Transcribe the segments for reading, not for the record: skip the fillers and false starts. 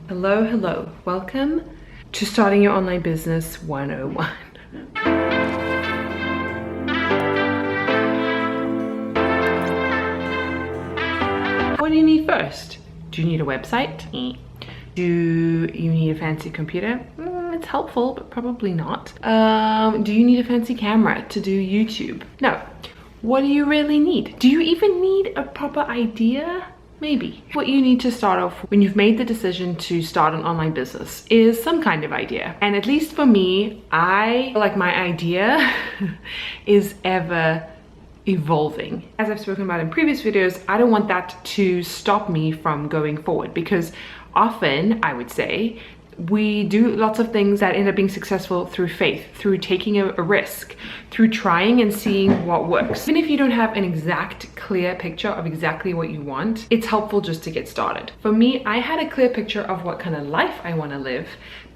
Hello, hello. Welcome to Starting Your Online Business 101. What do you need first? Do you need a website? Do you need a fancy computer? It's helpful, but probably not. Do you need a fancy camera to do YouTube? No. What do you really need? Do you even need a proper idea? Maybe. What you need to start off when you've made the decision to start an online business is some kind of idea. And at least for me, I feel like my idea is ever evolving. As I've spoken about in previous videos, I don't want that to stop me from going forward, because often, I would say, we do lots of things that end up being successful through faith, through taking a risk, through trying and seeing what works. Even if you don't have an exact clear picture of exactly what you want, it's helpful just to get started. For me, I had a clear picture of what kind of life I want to live,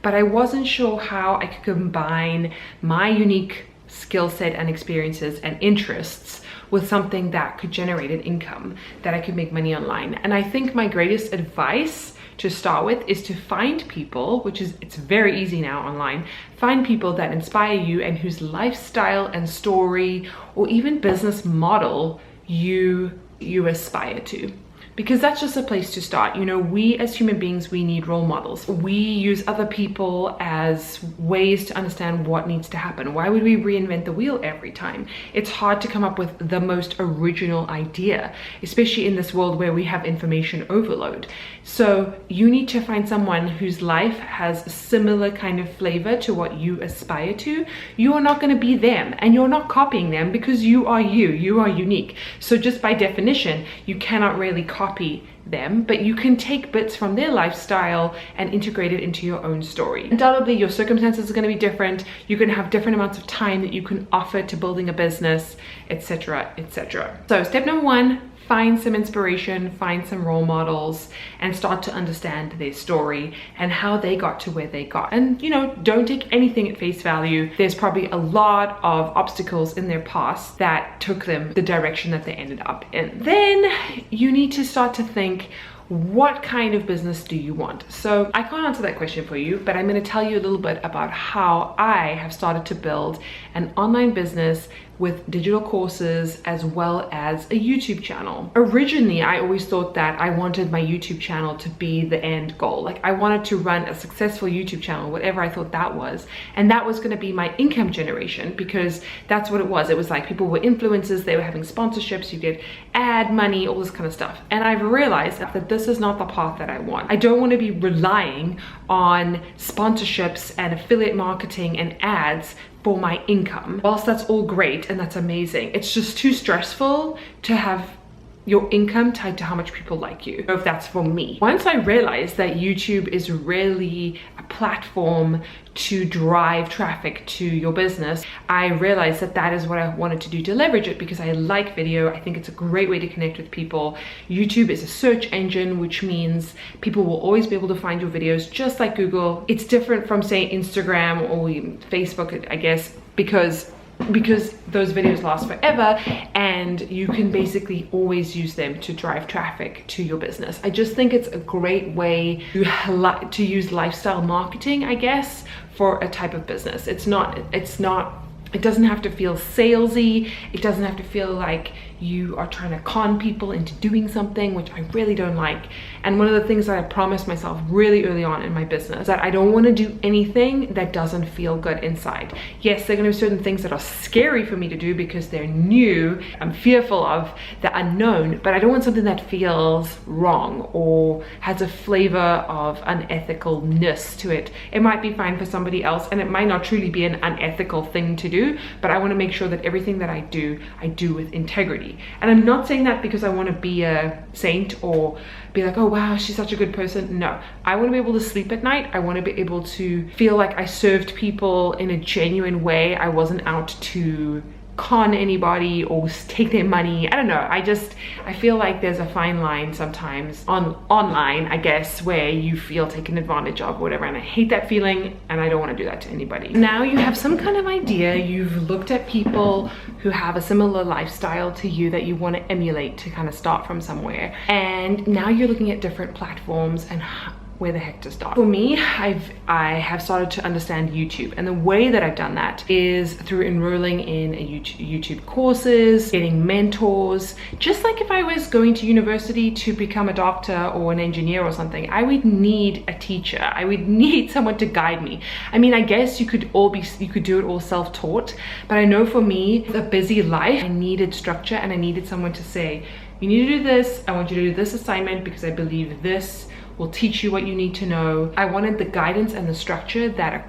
but I wasn't sure how I could combine my unique skill set and experiences and interests with something that could generate an income, that I could make money online. And I think my greatest advice to start with is to find people, it's very easy now online, find people that inspire you and whose lifestyle and story or even business model you aspire to. Because that's just a place to start. You know, we as human beings, we need role models. We use other people as ways to understand what needs to happen. Why would we reinvent the wheel every time? It's hard to come up with the most original idea, especially in this world where we have information overload. So you need to find someone whose life has a similar kind of flavor to what you aspire to. You are not going to be them, and you're not copying them, because you are unique. So just by definition, you cannot really copy them, but you can take bits from their lifestyle and integrate it into your own story. Undoubtedly, your circumstances are going to be different. You're going to have different amounts of time that you can offer to building a business, etc., etc. So step number one, find some inspiration, find some role models, and start to understand their story and how they got to where they got. And you know, don't take anything at face value. There's probably a lot of obstacles in their past that took them the direction that they ended up in. Then you need to start to think, what kind of business do you want? So I can't answer that question for you, but I'm going to tell you a little bit about how I have started to build an online business with digital courses as well as a YouTube channel. Originally, I always thought that I wanted my YouTube channel to be the end goal. Like, I wanted to run a successful YouTube channel, whatever I thought that was. And that was going to be my income generation, because that's what it was. It was like people were influencers, they were having sponsorships, you get ad money, all this kind of stuff. And I've realized that this is not the path that I want. I don't want to be relying on sponsorships and affiliate marketing and ads for my income. Whilst that's all great and that's amazing, it's just too stressful to have your income tied to how much people like you, if that's for me. Once I realized that YouTube is really a platform to drive traffic to your business, I realized that that is what I wanted to do to leverage it, because I like video. I think it's a great way to connect with people. YouTube is a search engine, which means people will always be able to find your videos, just like Google. It's different from, say, Instagram or Facebook, I guess, because those videos last forever and you can basically always use them to drive traffic to your business. I just think it's a great way to use lifestyle marketing, I guess, for a type of business. It doesn't have to feel salesy. It doesn't have to feel like you are trying to con people into doing something, which I really don't like. And one of the things that I promised myself really early on in my business is that I don't want to do anything that doesn't feel good inside. Yes, there are going to be certain things that are scary for me to do because they're new. I'm fearful of the unknown, but I don't want something that feels wrong or has a flavor of unethicalness to it. It might be fine for somebody else, and it might not truly be an unethical thing to do, but I want to make sure that everything that I do with integrity. And I'm not saying that because I want to be a saint or be like, oh wow, she's such a good person. No, I want to be able to sleep at night. I want to be able to feel like I served people in a genuine way. I wasn't out to con anybody or take their money. I don't know. I feel like there's a fine line sometimes online, I guess, where you feel taken advantage of, whatever. And I hate that feeling, and I don't want to do that to anybody. Now you have some kind of idea. You've looked at people who have a similar lifestyle to you that you want to emulate to kind of start from somewhere. And now you're looking at different platforms and where the heck to start. For me, I have started to understand YouTube, and the way that I've done that is through enrolling in a YouTube courses, getting mentors. Just like if I was going to university to become a doctor or an engineer or something, I would need a teacher. I would need someone to guide me. I mean, I guess you could do it all self-taught, but I know for me, with a busy life, I needed structure, and I needed someone to say, you need to do this, I want you to do this assignment because I believe this will teach you what you need to know. I wanted the guidance and the structure that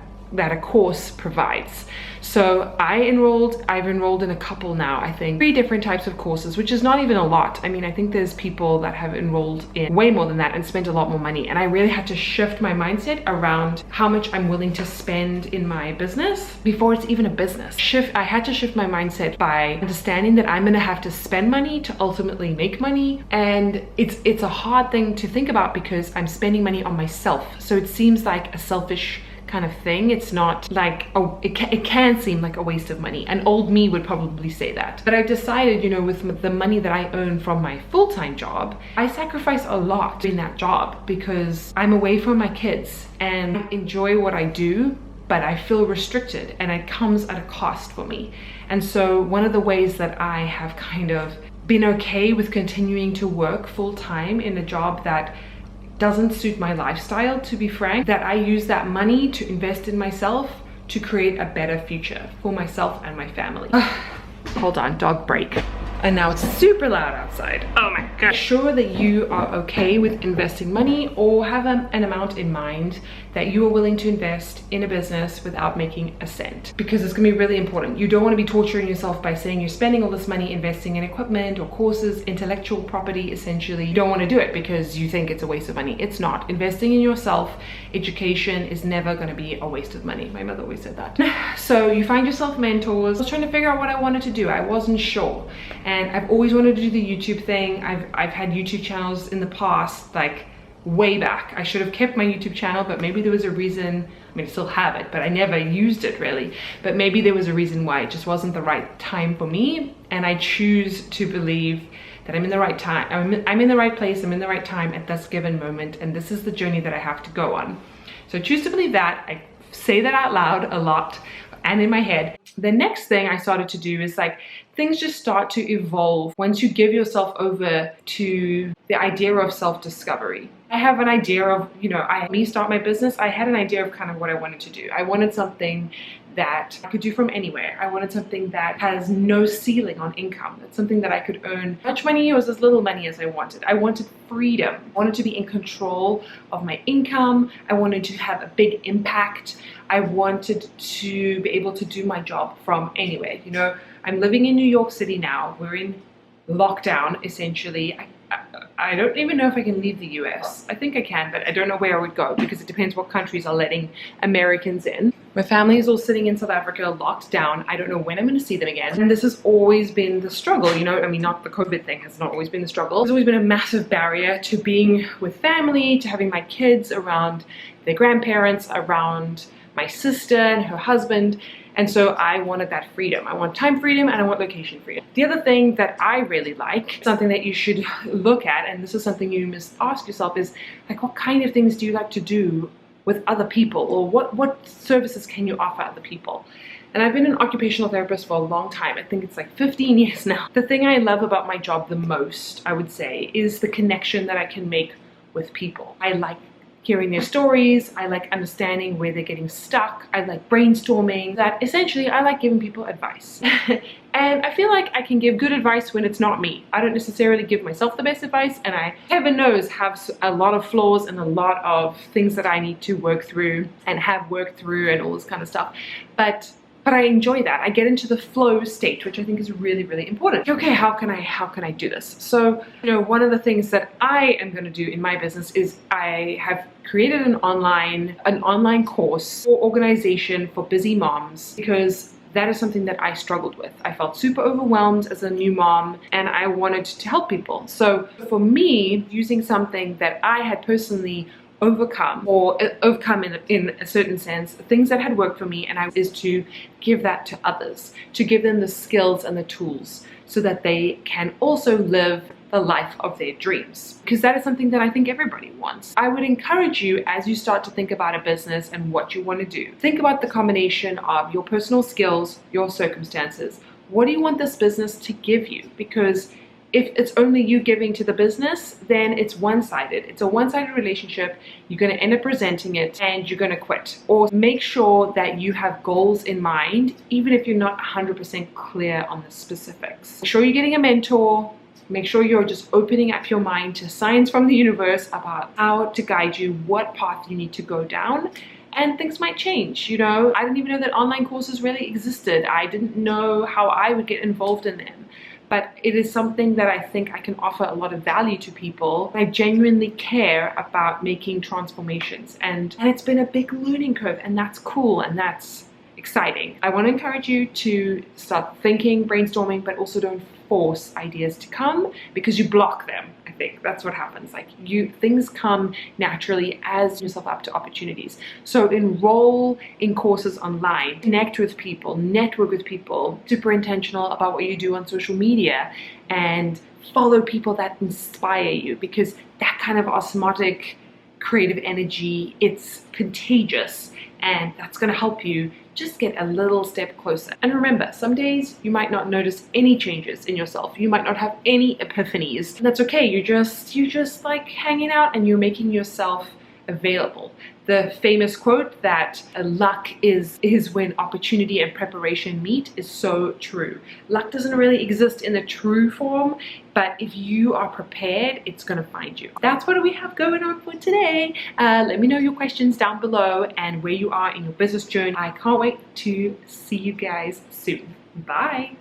a course provides. So I've enrolled in a couple now, I think 3 different types of courses, which is not even a lot. I mean, I think there's people that have enrolled in way more than that and spent a lot more money. And I really had to shift my mindset around how much I'm willing to spend in my business before it's even a business. I had to shift my mindset by understanding that I'm gonna have to spend money to ultimately make money. And it's a hard thing to think about because I'm spending money on myself. So it seems like a selfish kind of thing. It's not like, oh, it can seem like a waste of money. And old me would probably say that. But I've decided, you know, with the money that I earn from my full-time job, I sacrifice a lot in that job because I'm away from my kids and I enjoy what I do, but I feel restricted and it comes at a cost for me. And so one of the ways that I have kind of been okay with continuing to work full-time in a job that doesn't suit my lifestyle, to be frank, that I use that money to invest in myself to create a better future for myself and my family. Hold on, dog break. And now it's super loud outside. Oh my god. Sure that you are okay with investing money or have an amount in mind that you are willing to invest in a business without making a cent, because it's gonna be really important. You don't want to be torturing yourself by saying you're spending all this money investing in equipment or courses, intellectual property, essentially. You don't want to do it because you think it's a waste of money. It's not. Investing in yourself, education is never going to be a waste of money. My mother always said that. So you find yourself mentors. I was trying to figure out what I wanted to do. I wasn't sure. And I've always wanted to do the YouTube thing. I've had YouTube channels in the past, like way back. I should have kept my YouTube channel, but maybe there was a reason. I mean, I still have it, but I never used it really. But maybe there was a reason why it just wasn't the right time for me. And I choose to believe that I'm in the right time. I'm in the right place. I'm in the right time at this given moment. And this is the journey that I have to go on. So I choose to believe that. I say that out loud a lot and in my head. The next thing I started to do is like, things just start to evolve once you give yourself over to the idea of self-discovery. I have an idea of, you know, me start my business, I had an idea of kind of what I wanted to do. I wanted something that I could do from anywhere. I wanted something that has no ceiling on income. That's something that I could earn as much money or as little money as I wanted. I wanted freedom. I wanted to be in control of my income. I wanted to have a big impact. I wanted to be able to do my job from anywhere. You know, I'm living in New York City now. We're in lockdown, essentially. I don't even know if I can leave the US. I think I can, but I don't know where I would go because it depends what countries are letting Americans in. My family is all sitting in South Africa, locked down. I don't know when I'm going to see them again. And this has always been the struggle, you know, I mean, not the COVID thing has not always been the struggle. There's always been a massive barrier to being with family, to having my kids around their grandparents, around my sister and her husband. And so I wanted that freedom. I want time freedom and I want location freedom. The other thing that I really like, something that you should look at, and this is something you must ask yourself, is like, what kind of things do you like to do with other people? Or what services can you offer other people? And I've been an occupational therapist for a long time. I think it's like 15 years now. The thing I love about my job the most, I would say, is the connection that I can make with people. I like hearing their stories. I like understanding where they're getting stuck. I like brainstorming. That essentially, I like giving people advice. And I feel like I can give good advice when it's not me. I don't necessarily give myself the best advice, and I, heaven knows, have a lot of flaws and a lot of things that I need to work through and have worked through and all this kind of stuff. But I enjoy that. I get into the flow state, which I think is really, really important. Okay, how can I do this? So, you know, one of the things that I am going to do in my business is I have created an online course for organization for busy moms, because that is something that I struggled with. I felt super overwhelmed as a new mom and I wanted to help people. So for me, using something that I had personally overcome in a certain sense, things that had worked for me, and is to give that to others, to give them the skills and the tools so that they can also live the life of their dreams, because that is something that I think everybody wants. I would encourage you, as you start to think about a business and what you want to do, think about the combination of your personal skills, your circumstances. What do you want this business to give you? Because if it's only you giving to the business, then it's one-sided. It's a one-sided relationship. You're going to end up resenting it and you're going to quit. Or make sure that you have goals in mind, even if you're not 100% clear on the specifics. Make sure you're getting a mentor. Make sure you're just opening up your mind to signs from the universe about how to guide you, what path you need to go down. And things might change, you know. I didn't even know that online courses really existed. I didn't know how I would get involved in them. But it is something that I think I can offer a lot of value to people. I genuinely care about making transformations, and it's been a big learning curve, and that's cool and that's exciting. I want to encourage you to start thinking, brainstorming, but also don't force ideas to come, because you block them. I think that's what happens. Like, things come naturally as you yourself up to opportunities. So enroll in courses online, connect with people, network with people, super intentional about what you do on social media, and follow people that inspire you, because that kind of osmotic creative energy, it's contagious, and that's going to help you just get a little step closer. And remember, some days you might not notice any changes in yourself. You might not have any epiphanies. And that's okay. You're just like hanging out and you're making yourself available. The famous quote that luck is when opportunity and preparation meet is so true. Luck doesn't really exist in the true form, but if you are prepared, it's gonna find you. That's what we have going on for today. Let me know your questions down below and where you are in your business journey. I can't wait to see you guys soon. Bye.